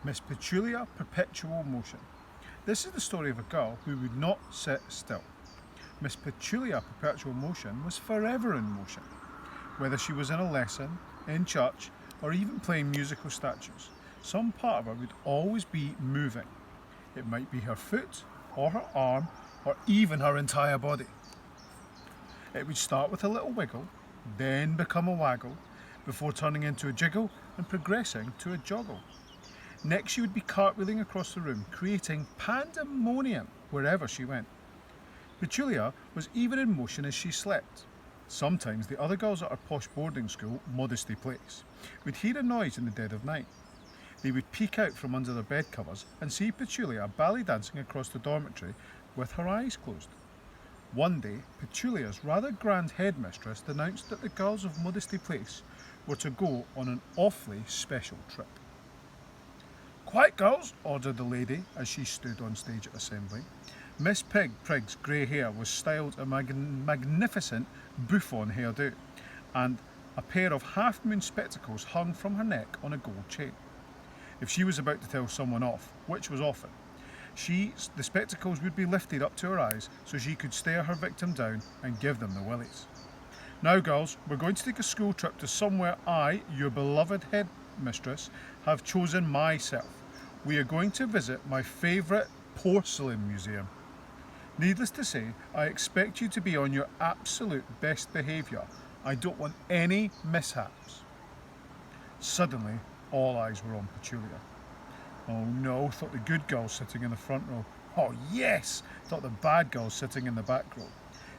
Miss Petulia Perpetual Motion. This is the story of a girl who would not sit still. Miss Petulia Perpetual Motion was forever in motion. Whether she was in a lesson, in church, or even playing musical statues, some part of her would always be moving. It might be her foot, or her arm, or even her entire body. It would start with a little wiggle, then become a waggle, before turning into a jiggle and progressing to a joggle. Next she would be cartwheeling across the room, creating pandemonium wherever she went. Petulia was even in motion as she slept. Sometimes the other girls at our posh boarding school, Modesty Place, would hear a noise in the dead of night. They would peek out from under their bed covers and see Petulia ballet dancing across the dormitory with her eyes closed. One day, Petulia's rather grand headmistress announced that the girls of Modesty Place were to go on an awfully special trip. "Quiet, girls," ordered the lady as she stood on stage at assembly. Miss Prigg's grey hair was styled a magnificent bouffant hairdo, and a pair of half-moon spectacles hung from her neck on a gold chain. If she was about to tell someone off, which was often, the spectacles would be lifted up to her eyes so she could stare her victim down and give them the willies. "Now, girls, we're going to take a school trip to somewhere I, your beloved headmistress, have chosen myself. We are going to visit my favourite porcelain museum. Needless to say, I expect you to be on your absolute best behaviour. I don't want any mishaps." Suddenly, all eyes were on Petulia. "Oh no," thought the good girl sitting in the front row. "Oh yes," thought the bad girl sitting in the back row.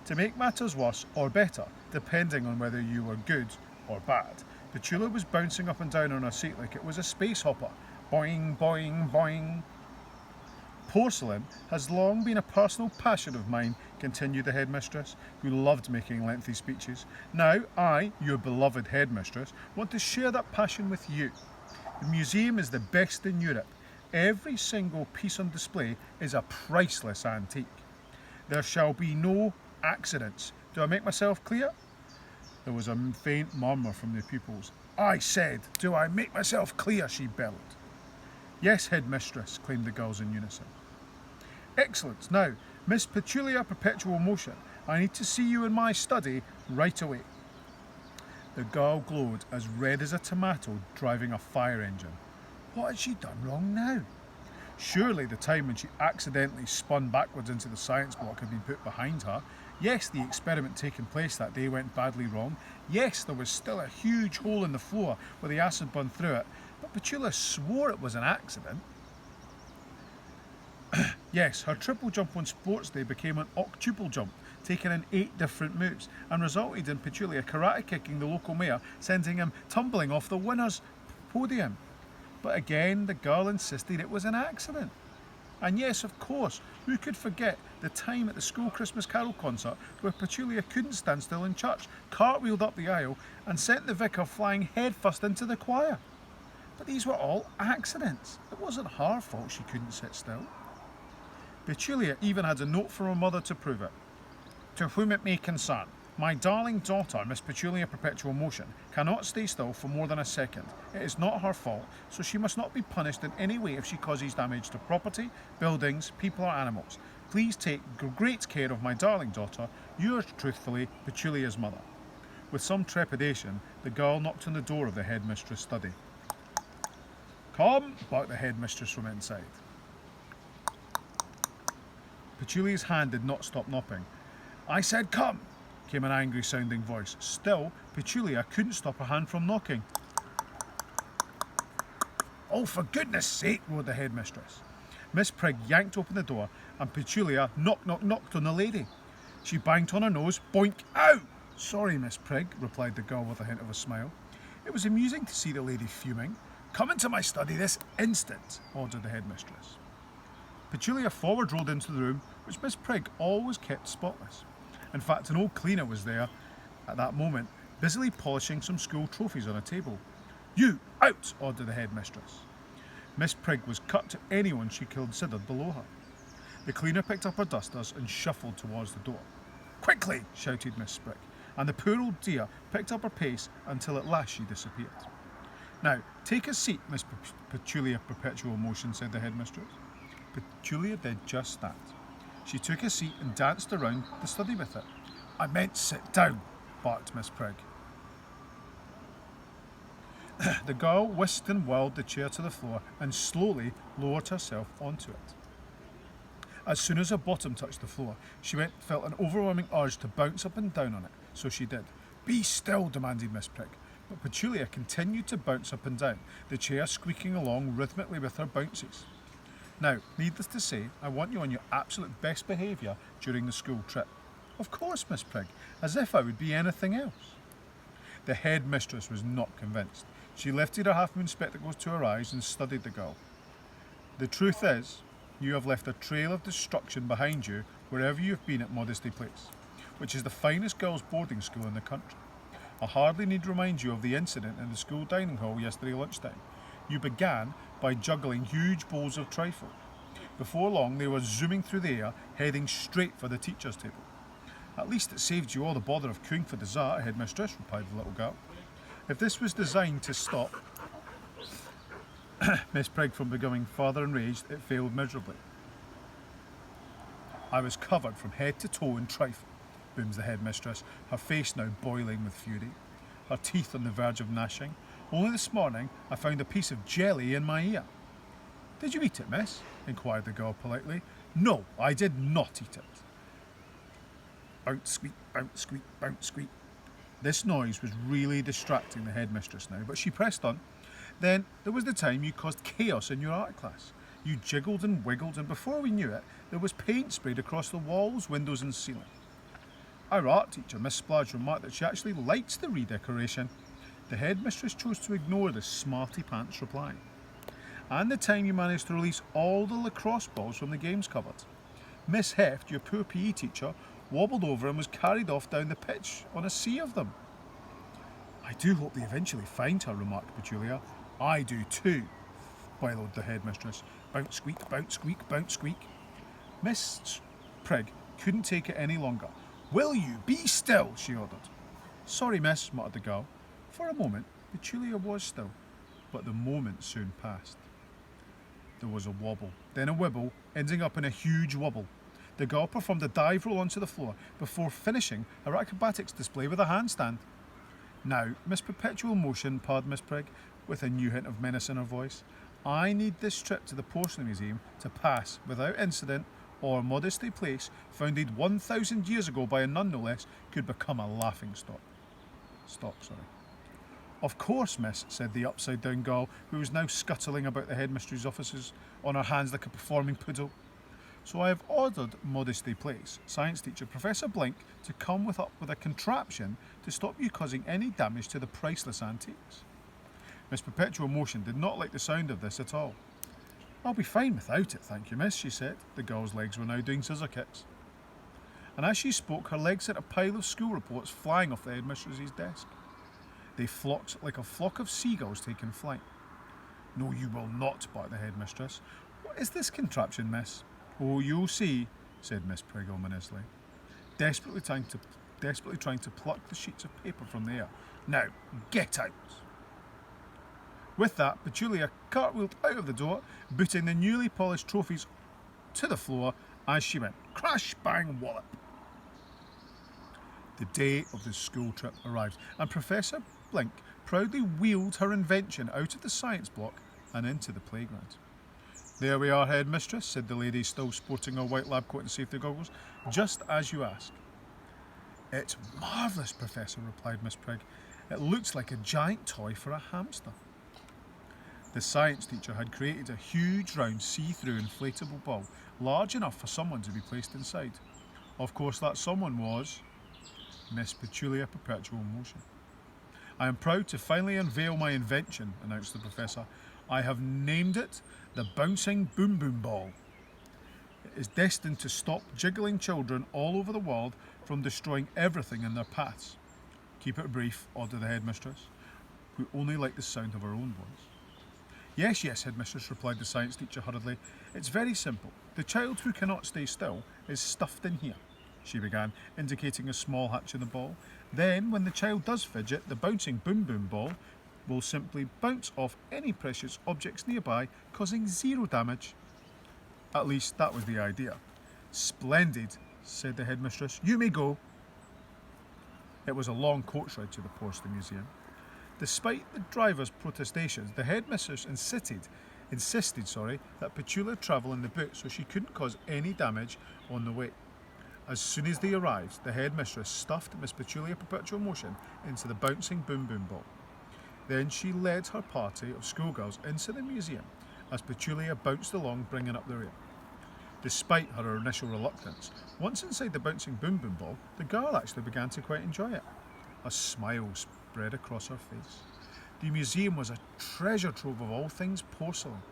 To make matters worse or better, depending on whether you were good or bad, Petulia was bouncing up and down on her seat like it was a space hopper. Boing, boing, boing. "Porcelain has long been a personal passion of mine," continued the headmistress, who loved making lengthy speeches. "Now I, your beloved headmistress, want to share that passion with you. The museum is the best in Europe. Every single piece on display is a priceless antique. There shall be no accidents. Do I make myself clear?" There was a faint murmur from the pupils. "I said, do I make myself clear?" she bellowed. "Yes, headmistress," claimed the girls in unison. "Excellent. Now, Miss Petulia Perpetual Motion, I need to see you in my study right away." The girl glowed as red as a tomato driving a fire engine. What had she done wrong now? Surely the time when she accidentally spun backwards into the science block had been put behind her. Yes, the experiment taking place that day went badly wrong. Yes, there was still a huge hole in the floor where the acid burned through it, but Petulia swore it was an accident. Yes, her triple jump on sports day became an octuple jump, taking in 8 different moves, and resulted in Petulia karate kicking the local mayor, sending him tumbling off the winner's podium. But again, the girl insisted it was an accident. And yes, of course, who could forget the time at the school Christmas Carol concert where Petulia couldn't stand still in church, cartwheeled up the aisle, and sent the vicar flying headfirst into the choir. But these were all accidents. It wasn't her fault she couldn't sit still. Petulia even had a note from her mother to prove it. "To whom it may concern, my darling daughter, Miss Petulia Perpetual Motion, cannot stay still for more than a second. It is not her fault, so she must not be punished in any way if she causes damage to property, buildings, people or animals. Please take great care of my darling daughter. Yours truthfully, Petulia's mother." With some trepidation, the girl knocked on the door of the headmistress' study. "Come," barked the headmistress from inside. Petulia's hand did not stop knocking. "I said come," came an angry sounding voice. Still, Petulia couldn't stop her hand from knocking. "Oh, for goodness sake," roared the headmistress. Miss Prigg yanked open the door and Petulia knocked on the lady. She banged on her nose. Boink! Ow! "Sorry, Miss Prigg," replied the girl with a hint of a smile. It was amusing to see the lady fuming. "Come into my study this instant," ordered the headmistress. Petulia forward rolled into the room, which Miss Prigg always kept spotless. In fact, an old cleaner was there at that moment, busily polishing some school trophies on a table. "You, out!" ordered the headmistress. Miss Prigg was cut to anyone she considered below her. The cleaner picked up her dusters and shuffled towards the door. "Quickly!" shouted Miss Prigg, and the poor old dear picked up her pace until at last she disappeared. Now, take a seat, Miss Petulia Perpetual Motion, said the headmistress. Petulia did just that. She took a seat and danced around the study with it. I meant sit down, barked Miss Prig. The girl whisked and whirled the chair to the floor and slowly lowered herself onto it. As soon as her bottom touched the floor, she felt an overwhelming urge to bounce up and down on it, so she did. Be still, demanded Miss Prig. But Petulia continued to bounce up and down, the chair squeaking along rhythmically with her bounces. Now, needless to say, I want you on your absolute best behaviour during the school trip. Of course, Miss Prig, as if I would be anything else. The headmistress was not convinced. She lifted her half-moon spectacles to her eyes and studied the girl. The truth is, you have left a trail of destruction behind you wherever you have been at Modesty Place, which is the finest girls' boarding school in the country. I hardly need remind you of the incident in the school dining hall yesterday lunchtime. You began by juggling huge bowls of trifle. Before long, they were zooming through the air, heading straight for the teacher's table. At least it saved you all the bother of queuing for dessert, headmistress, replied the little girl. If this was designed to stop Miss Prig from becoming further enraged, it failed miserably. I was covered from head to toe in trifle, booms the headmistress, her face now boiling with fury, her teeth on the verge of gnashing. Only this morning I found a piece of jelly in my ear. Did you eat it, miss? Inquired the girl politely. No, I did not eat it. Bounce, squeak, bounce, squeak, bounce, squeak. This noise was really distracting the headmistress now, but she pressed on. Then there was the time you caused chaos in your art class. You jiggled and wiggled, and before we knew it, there was paint sprayed across the walls, windows and ceiling. Our art teacher, Miss Splodge, remarked that she actually likes the redecoration. The headmistress chose to ignore this smarty pants reply. And the time you managed to release all the lacrosse balls from the games cupboard. Miss Heft, your poor PE teacher, wobbled over and was carried off down the pitch on a sea of them. I do hope they eventually find her, remarked Petulia. I do too, bellowed the headmistress. Bounce, squeak, bounce, squeak, bounce, squeak. Miss Prig couldn't take it any longer. Will you be still, she ordered. Sorry, miss, muttered the girl. For a moment, Petulia was still, but the moment soon passed. There was a wobble, then a wibble, ending up in a huge wobble. The girl performed a dive roll onto the floor before finishing her acrobatics display with a handstand. Now, Miss Perpetual Motion, purred Miss Prig, with a new hint of menace in her voice, I need this trip to the Porcelain Museum to pass without incident, or Modesty Place, founded 1,000 years ago by a nun no less, could become a laughing stock. Of course, miss, said the upside-down girl, who was now scuttling about the headmistress's offices on her hands like a performing poodle. So I have ordered Modesty Place science teacher Professor Blink to come up with a contraption to stop you causing any damage to the priceless antiques. Miss Perpetual Motion did not like the sound of this at all. I'll be fine without it, thank you, miss, she said. The girl's legs were now doing scissor kicks. And as she spoke, her legs sent a pile of school reports flying off the headmistress's desk. They flocked like a flock of seagulls taking flight. No, you will not, barked the headmistress. What is this contraption, miss? Oh, you'll see, said Miss Prig ominously, desperately trying to pluck the sheets of paper from the air. Now, get out. With that, Petulia cartwheeled out of the door, booting the newly polished trophies to the floor as she went crash, bang, wallop. The day of the school trip arrived, and Professor Blink proudly wheeled her invention out of the science block and into the playground. There we are, headmistress, said the lady, still sporting her white lab coat and safety goggles, just as you asked. It's marvellous, Professor, replied Miss Prig. It looks like a giant toy for a hamster. The science teacher had created a huge round see-through inflatable ball, large enough for someone to be placed inside. Of course, that someone was Miss Petulia Perpetual Motion. I am proud to finally unveil my invention, announced the professor. I have named it the Bouncing Boom Boom Ball. It is destined to stop jiggling children all over the world from destroying everything in their paths. Keep it brief, ordered the headmistress, who only liked the sound of her own voice. Yes, yes, headmistress, replied the science teacher hurriedly. It's very simple. The child who cannot stay still is stuffed in here, she began, indicating a small hatch in the ball. Then, when the child does fidget, the bouncing boom boom ball will simply bounce off any precious objects nearby, causing zero damage. At least that was the idea. Splendid, said the headmistress. You may go. It was a long coach ride to the Porcelain Museum. Despite the driver's protestations, the headmistress insisted that Petulia travel in the boot so she couldn't cause any damage on the way. As soon as they arrived, the headmistress stuffed Miss Petulia Perpetual Motion into the bouncing boom boom ball. Then she led her party of schoolgirls into the museum as Petulia bounced along, bringing up the rear. Despite her initial reluctance, once inside the bouncing boom boom ball, the girl actually began to quite enjoy it. A smile spread across her face. The museum was a treasure trove of all things porcelain.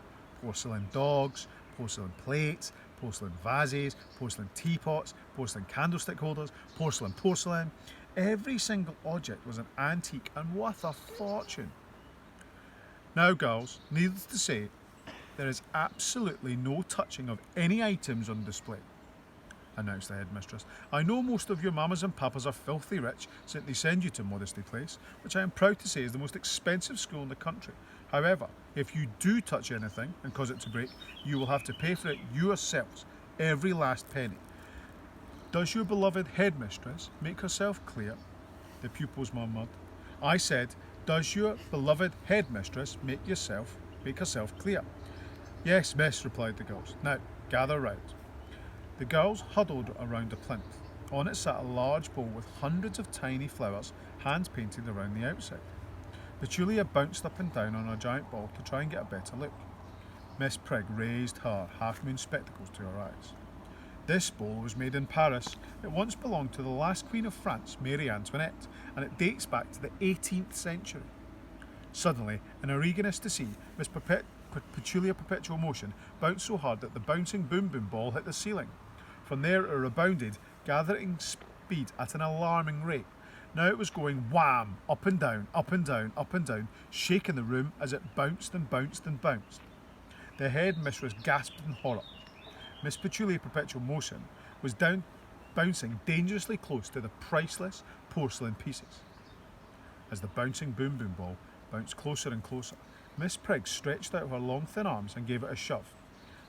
Porcelain dogs, porcelain plates, porcelain vases, porcelain teapots, porcelain candlestick holders, porcelain. Every single object was an antique and worth a fortune. Now, girls, needless to say, there is absolutely no touching of any items on display, announced the headmistress. I know most of your mamas and papas are filthy rich, since they send you to Modesty Place, which I am proud to say is the most expensive school in the country. However, if you do touch anything and cause it to break, you will have to pay for it yourselves, every last penny. Does your beloved headmistress make herself clear? The pupils murmured. I said, does your beloved headmistress make herself clear? Yes, miss, replied the girls. Now, gather round. The girls huddled around a plinth. On it sat a large bowl with hundreds of tiny flowers, hand-painted around the outside. Petulia bounced up and down on a giant ball to try and get a better look. Miss Prigg raised her half-moon spectacles to her eyes. This bowl was made in Paris. It once belonged to the last Queen of France, Marie Antoinette, and it dates back to the 18th century. Suddenly, in her eagerness to see, Miss Petulia Perpetual Motion bounced so hard that the bouncing boom boom ball hit the ceiling. From there it rebounded, gathering speed at an alarming rate. Now it was going wham, up and down, up and down, up and down, shaking the room as it bounced and bounced and bounced. The headmistress gasped in horror. Miss Petulia Perpetual Motion was bouncing dangerously close to the priceless porcelain pieces. As the bouncing boom boom ball bounced closer and closer, Miss Prigg stretched out her long thin arms and gave it a shove.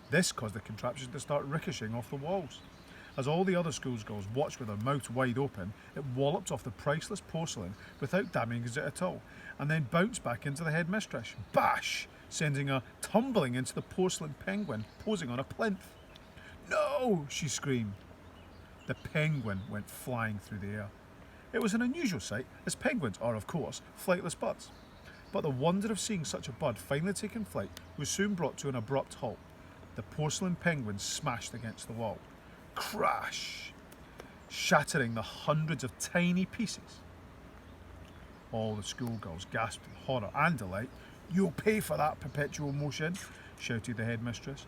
This caused the contraption to start ricocheting off the walls. As all the other schoolgirls watched with their mouths wide open, it walloped off the priceless porcelain without damaging it at all, and then bounced back into the headmistress. Bash! Sending her tumbling into the porcelain penguin posing on a plinth. No! She screamed. The penguin went flying through the air. It was an unusual sight, as penguins are, of course, flightless birds. But the wonder of seeing such a bird finally taking flight was soon brought to an abrupt halt. The porcelain penguin smashed against the wall. Crash! Shattering the hundreds of tiny pieces. All the schoolgirls gasped in horror and delight. You'll pay for that, Perpetual Motion, shouted the headmistress.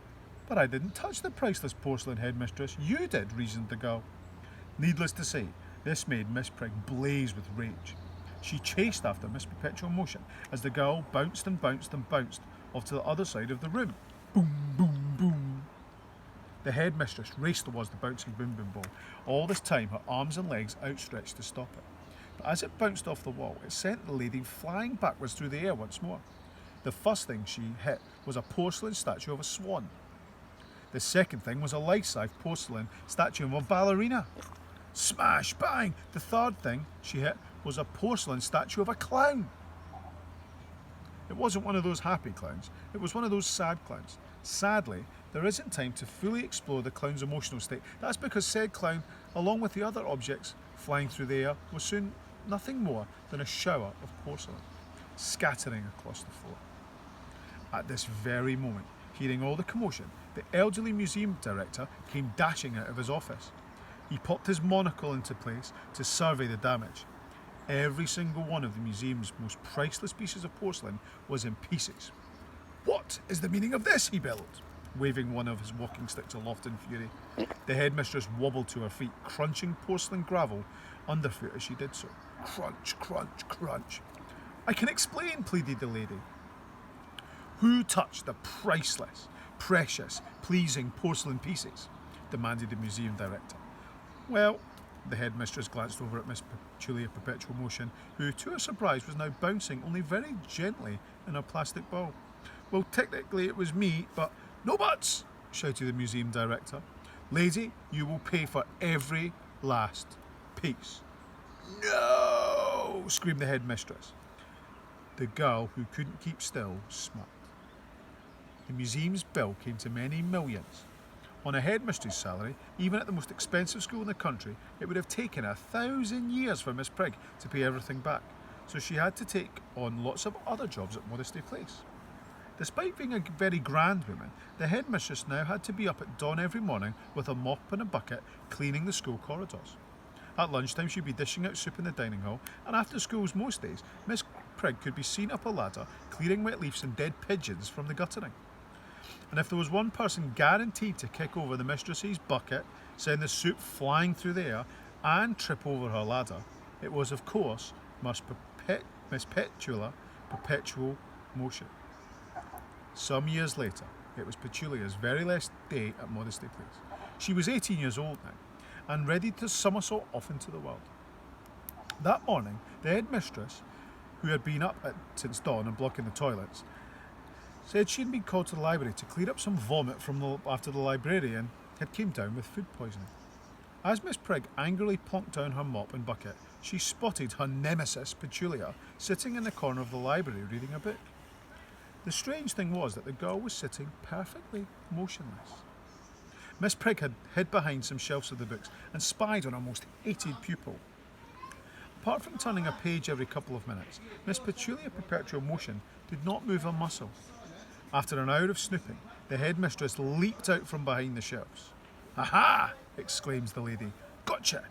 But I didn't touch the priceless porcelain, headmistress. You did, reasoned the girl. Needless to say, this made Miss Prigg blaze with rage. She chased after Miss Perpetual Motion as the girl bounced and bounced and bounced off to the other side of the room. Boom, boom, boom. The headmistress raced towards the bouncing boom boom ball, all this time her arms and legs outstretched to stop it. But as it bounced off the wall, it sent the lady flying backwards through the air once more. The first thing she hit was a porcelain statue of a swan. The second thing was a life-size porcelain statue of a ballerina. Smash, bang! The third thing she hit was a porcelain statue of a clown. It wasn't one of those happy clowns, it was one of those sad clowns. Sadly, there isn't time to fully explore the clown's emotional state. That's because said clown, along with the other objects flying through the air, was soon nothing more than a shower of porcelain, scattering across the floor. At this very moment, hearing all the commotion, the elderly museum director came dashing out of his office. He popped his monocle into place to survey the damage. Every single one of the museum's most priceless pieces of porcelain was in pieces. What is the meaning of this? He bellowed, waving one of his walking sticks aloft in fury. The headmistress wobbled to her feet, crunching porcelain gravel underfoot as she did so. Crunch, crunch, crunch. I can explain, pleaded the lady. Who touched the priceless, precious, pleasing porcelain pieces? Demanded the museum director. Well, The headmistress glanced over at Miss Petulia Perpetual Motion, who, to her surprise, was now bouncing only very gently in a plastic ball. Well, technically it was me, but no buts, shouted the museum director. Lady, you will pay for every last piece. No, screamed the headmistress. The girl, who couldn't keep still, smirked. The museum's bill came to many millions. On a headmistress' salary, even at the most expensive school in the country, it would have taken 1,000 years for Miss Prigg to pay everything back, so she had to take on lots of other jobs at Modesty Place. Despite being a very grand woman, the headmistress now had to be up at dawn every morning with a mop and a bucket cleaning the school corridors. At lunchtime she'd be dishing out soup in the dining hall, and after schools most days, Miss Prigg could be seen up a ladder clearing wet leaves and dead pigeons from the guttering. And if there was one person guaranteed to kick over the mistress's bucket, send the soup flying through the air, and trip over her ladder, it was, of course, Miss Petula Perpetual Motion. Some years later, it was Petulia's very last day at Modesty Place. She was 18 years old now, and ready to somersault off into the world. That morning, the headmistress, who had been up since dawn and blocking the toilets, said she had been called to the library to clear up some vomit after the librarian had came down with food poisoning. As Miss Prigg angrily plonked down her mop and bucket, she spotted her nemesis, Petulia, sitting in the corner of the library reading a book. The strange thing was that the girl was sitting perfectly motionless. Miss Prigg had hid behind some shelves of the books and spied on her most hated pupil. Apart from turning a page every couple of minutes, Miss Petulia Perpetual Motion did not move a muscle. After an hour of snooping, the headmistress leaped out from behind the shelves. "Aha!" exclaims the lady. "Gotcha!"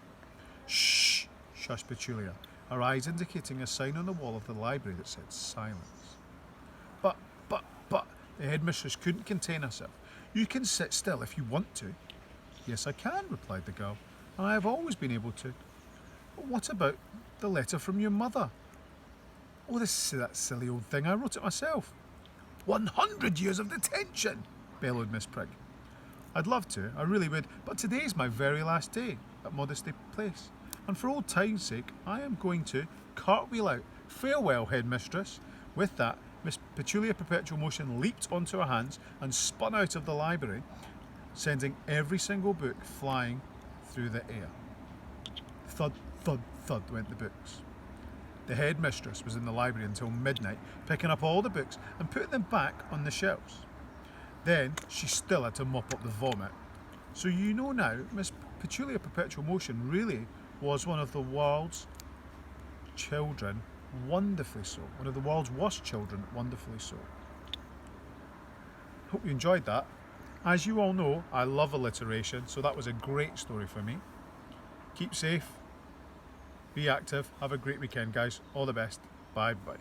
"Shh!" shushed Petulia, her eyes indicating a sign on the wall of the library that said silence. But, the headmistress couldn't contain herself. "You can sit still if you want to." "Yes, I can," replied the girl, "and I have always been able to." "But what about the letter from your mother?" "Oh, that silly old thing, I wrote it myself." 100 years of detention, bellowed Miss Prigg. "I'd love to, I really would, but today's my very last day at Modesty Place, and for old time's sake, I am going to cartwheel out. Farewell, headmistress." With that, Miss Petulia Perpetual Motion leaped onto her hands and spun out of the library, sending every single book flying through the air. Thud, thud, thud went the books. The headmistress was in the library until midnight, picking up all the books and putting them back on the shelves. Then she still had to mop up the vomit. So you know now, Miss Petulia Perpetual Motion really was one of the world's children, wonderfully so. One of the world's worst children, wonderfully so. Hope you enjoyed that. As you all know, I love alliteration, so that was a great story for me. Keep safe, be active, have a great weekend, guys. All the best. Bye bye.